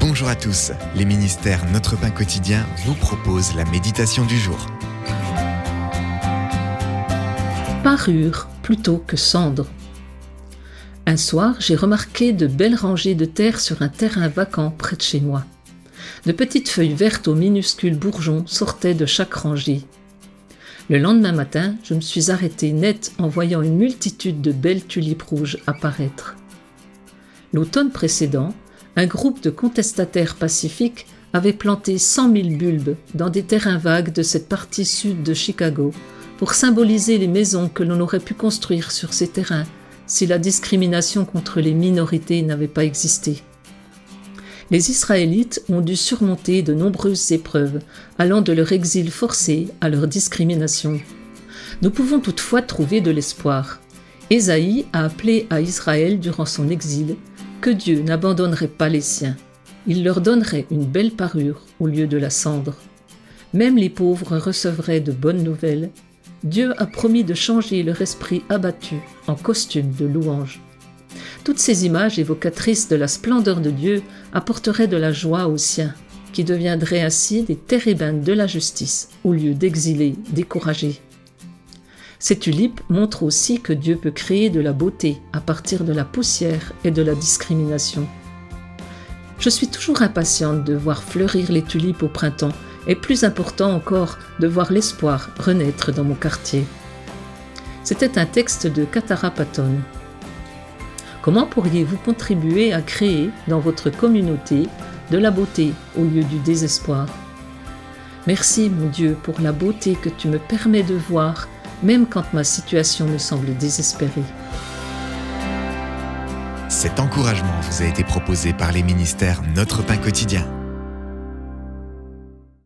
Bonjour à tous, les ministères Notre Pain Quotidien vous proposent la méditation du jour. Parure plutôt que cendre. Un soir, j'ai remarqué de belles rangées de terre sur un terrain vacant près de chez moi. De petites feuilles vertes aux minuscules bourgeons sortaient de chaque rangée. Le lendemain matin, je me suis arrêtée net en voyant une multitude de belles tulipes rouges apparaître. L'automne précédent, un groupe de contestataires pacifiques avait planté 100 000 bulbes dans des terrains vagues de cette partie sud de Chicago pour symboliser les maisons que l'on aurait pu construire sur ces terrains si la discrimination contre les minorités n'avait pas existé. Les Israélites ont dû surmonter de nombreuses épreuves, allant de leur exil forcé à leur discrimination. Nous pouvons toutefois trouver de l'espoir. Ésaïe a appelé à Israël durant son exil que Dieu n'abandonnerait pas les siens. Il leur donnerait une belle parure au lieu de la cendre. Même les pauvres recevraient de bonnes nouvelles. Dieu a promis de changer leur esprit abattu en costume de louange. Toutes ces images évocatrices de la splendeur de Dieu apporteraient de la joie aux siens, qui deviendraient ainsi des térébintes de la justice, au lieu d'exilés découragés. Ces tulipes montrent aussi que Dieu peut créer de la beauté à partir de la poussière et de la discrimination. Je suis toujours impatiente de voir fleurir les tulipes au printemps et plus important encore de voir l'espoir renaître dans mon quartier. C'était un texte de Katara Patton. Comment pourriez-vous contribuer à créer dans votre communauté de la beauté au lieu du désespoir? Merci mon Dieu pour la beauté que tu me permets de voir même quand ma situation me semble désespérée. Cet encouragement vous a été proposé par les ministères Notre Pain Quotidien.